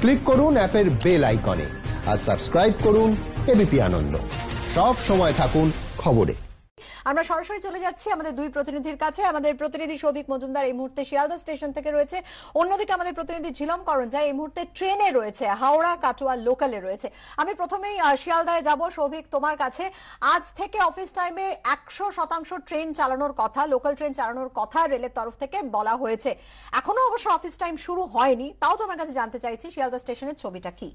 Click করুন অ্যাপের bell আইকনে আর সাবস্ক্রাইব করুন এবিপি আনন্দ। সব সময় থাকুন খবরে। আমরা সরাসরি চলে যাচ্ছি আমাদের দুই প্রতিনিধির কাছে। আমাদের প্রতিনিধি সৌভিক মজুমদার এই মুহূর্তে শিয়ালদা স্টেশন থেকে রয়েছে, অন্যদিকে আমাদের প্রতিনিধি ঝিলম করঞ্জাই এই মুহূর্তে ট্রেনে রয়েছে, হাওড়া কাটোয়া লোকালে রয়েছে। আমি প্রথমেই শিয়ালদায় যাব। সৌভিক, তোমার কাছে, আজ থেকে অফিস টাইমে 100% ট্রেন চালানোর কথা, লোকাল ট্রেন চালানোর কথা রেলের তরফ থেকে বলা হয়েছে। এখনো অবশ্য অফিস টাইম শুরু হয়নি, তাও তোমার কাছে জানতে চাইছি শিয়ালদা স্টেশনের ছবিটা কি?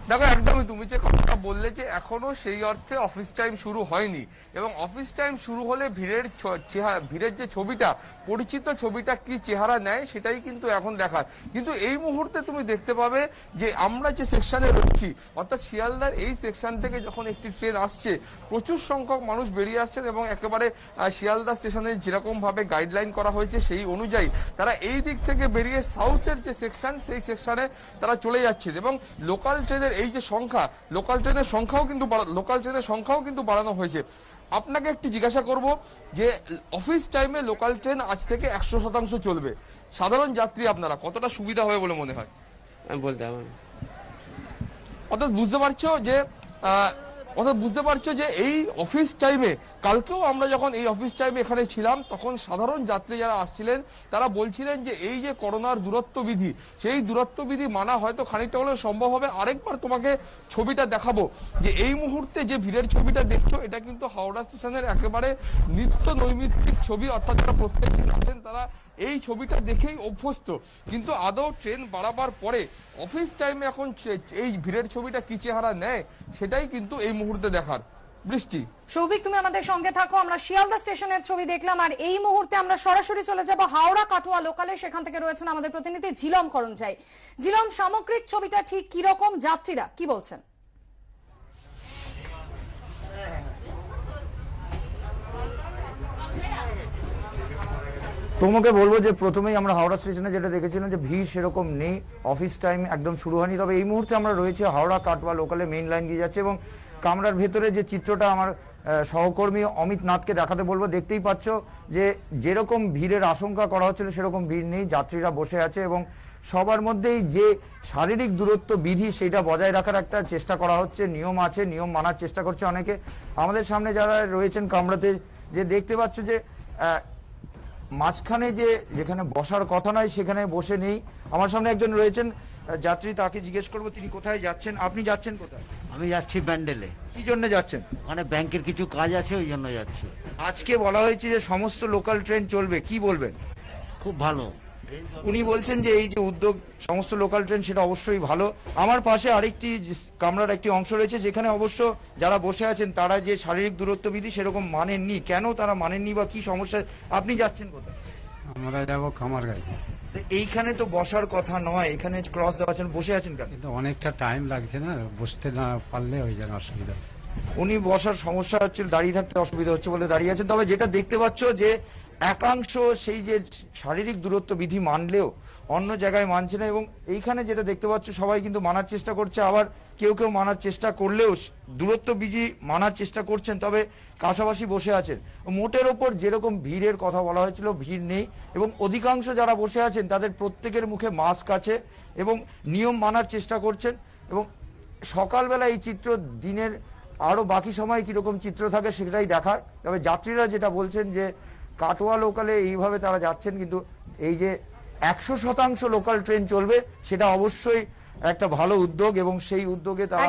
দেখো, একদমই তুমি যে কথাটা বললে যে এখনো সেই অর্থে অফিস টাইম শুরু হয়নি, এবং অফিস টাইম শুরু হলে ভিড়ের যে ছবিটা, পরিচিত ছবিটা কি চেহারা নেয় সেটাই কিন্তু এখন দেখার। কিন্তু এই মুহূর্তে তুমি দেখতে পাবে যে আমরা যে সেকশনে রয়েছি, অর্থাৎ শিয়ালদার এই সেকশন থেকে যখন একটি ট্রেন আসছে, প্রচুর সংখ্যক মানুষ বেরিয়ে আসছেন এবং একেবারে শিয়ালদা স্টেশনে যেরকম ভাবে গাইডলাইন করা হয়েছে সেই অনুযায়ী তারা এই দিক থেকে বেরিয়ে সাউথের যে সেকশন, সেই সেকশনে তারা চলে যাচ্ছেন। এবং লোকাল ট্রেনের এই যে সংখ্যা, লোকাল ট্রেনের সংখ্যাও কিন্তু বাড়ানো হয়েছে। আপনাকে একটু জিজ্ঞাসা করব যে অফিস টাইমে লোকাল ট্রেন আজ থেকে 100% চলবে, সাধারণ যাত্রী আপনারা কতটা সুবিধা হবে বলে মনে হয়? বলতে হবে, অর্থাৎ বুঝতে পারছো যে এই অফিস টাইমে, কালকেও আমরা যখন এই অফিস টাইমে এখানে ছিলাম তখন সাধারণ যাত্রী যারা আসছিলেন তারা বলছিলেন যে এই যে করোনার দূরত্ব বিধি, সেই দূরত্ব বিধি মানা হয়তো খানিকটা হলেও সম্ভব হবে। আরেকবার তোমাকে ছবিটা দেখাবো যে এই মুহূর্তে যে ভিড়ের ছবিটা দেখছো, এটা কিন্তু হাওড়া স্টেশনের একেবারে নিত্য নৈমিত্তিক ছবি, অর্থাৎ যারা প্রত্যেকদিন আসেন তারা এই ছবিটা দেখেই অভ্যস্ত। কিন্তু আদৌ ট্রেন বাড়াবার পরে অফিস টাইমে এখন এই ভিড়ের ছবিটা কি চেহারা নেয় সেটাই কিন্তু এই মুহূর্তে দেখার। বৃষ্টি, সৌভিক, তুমি আমাদের সঙ্গে থাকো। আমরা শিয়ালদা স্টেশনের ছবি দেখলাম, আর এই মুহূর্তে আমরা সরাসরি চলে যাব হাওড়া কাটোয়া লোকালে। সেখান থেকে রয়েছেন আমাদের প্রতিনিধি ঝিলম করঞ্জাই। ঝিলম, সামগ্রিক ছবিটা ঠিক কি রকম, যাত্রীরা কি বলছেন? তোমাকে বলবো যে প্রথমেই আমরা হাওড়া স্টেশনে যেটা দেখেছিলাম যে ভিড় সেরকম নেই, অফিস টাইম একদম শুরু হয়নি। তবে এই মুহূর্তে আমরা রয়েছে হাওড়া কাটোয়া লোকালে, মেইন লাইন দিয়ে যাচ্ছে, এবং কামরার ভেতরে যে চিত্রটা আমার সহকর্মী অমিত নাথকে দেখাতে বলবো। দেখতেই পাচ্ছ যে যেরকম ভিড়ের আশঙ্কা করা হচ্ছিল সেরকম ভিড় নেই, যাত্রীরা বসে আছে এবং সবার মধ্যেই যে শারীরিক দূরত্ব বিধি সেটা বজায় রাখার একটা চেষ্টা করা হচ্ছে, নিয়ম আছে, নিয়ম মানার চেষ্টা করছে অনেকে। আমাদের সামনে যারা রয়েছেন কামরাতে, যে দেখতে পাচ্ছ যে মাঝখানে যেখানে বসার কথা নয় সেখানে বসে নেই। আমার সামনে একজন রয়েছেন যাত্রী, তাকে জিজ্ঞেস করবো তিনি কোথায় যাচ্ছেন। আপনি যাচ্ছেন কোথায়? আমি যাচ্ছি ব্যান্ডেলে। কি জন্য যাচ্ছেন? ওখানে ব্যাংকের কিছু কাজ আছে, ওই জন্য যাচ্ছি। আজকে বলা হয়েছে যে সমস্ত লোকাল ট্রেন চলবে, কি বলবেন? খুব ভালো। উনি বলছেন যে এই যে উদ্যোগ সমস্ত লোকাল ট্রেন, সেটা অবশ্যই ভালো। আমার পাশে আরেকটি কামরার একটি অংশ রয়েছে যেখানে অবশ্য যারা বসে আছেন তারা যে শারীরিক দূরত্ব বিধি সেরকম মানেননি। কেন তারা মানেননি বা কি সমস্যা? আপনি যাচ্ছেন কোথায়? আমরা যাবো খামার গাছে। এইখানে তো বসার কথা নয়, এখানে ক্রস দেওয়া আছেন, বসে আছেন কেন? কিন্তু অনেকটা টাইম লাগছে না, বসতে না পারলে ওই জন্য অসুবিধা হচ্ছে। উনি বসার সমস্যা হচ্ছে, দাঁড়িয়ে থাকতে অসুবিধা হচ্ছে বলে দাঁড়িয়ে আছেন। তবে যেটা দেখতে পাচ্ছ যে একাংশ সেই যে শারীরিক দূরত্ব বিধি মানলেও অন্য জায়গায় মানছে না, এবং এইখানে যেটা দেখতে পাচ্ছ সবাই কিন্তু মানার চেষ্টা করছে, আবার কেউ কেউ মানার চেষ্টা করলেও দূরত্ব বিধি মানার চেষ্টা করছেন, তবে পাশাপাশি বসে আছেন। মোটের ওপর যেরকম ভিড়ের কথা বলা হয়েছিল ভিড় নেই, এবং অধিকাংশ যারা বসে আছেন তাদের প্রত্যেকের মুখে মাস্ক আছে এবং নিয়ম মানার চেষ্টা করছেন। এবং সকালবেলা এই চিত্র, দিনের আরো বাকি সময় কিরকম চিত্র থাকে সেটাই দেখার। তবে যাত্রীরা যেটা বলছেন যে কাটোয়া লোকালে এইভাবে তারা যাচ্ছেন, কিন্তু এই যে 100% লোকাল ট্রেন চলবে সেটা অবশ্যই একটা ভালো উদ্যোগ, এবং সেই উদ্যোগে তারা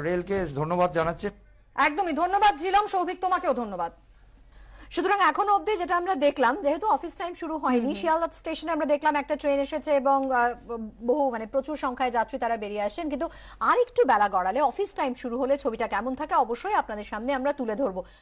রেলকে ধন্যবাদ জানাচ্ছে। একদমই ধন্যবাদ ঝিলম। সৌভিক, তোমাকেও ধন্যবাদ। সুতরাং এখনো অব্দি যেটা আমরা দেখলাম, যেহেতু অফিস টাইম শুরু হয়নি, শিয়ালদা স্টেশনে আমরা দেখলাম একটা ট্রেন এসেছে এবং প্রচুর সংখ্যায় যাত্রী তারা বেরিয়ে আসেন। কিন্তু আর একটু বেলা গড়ালে, অফিস টাইম শুরু হলে ছবিটা কেমন থাকে অবশ্যই আপনাদের সামনে আমরা তুলে ধরবো।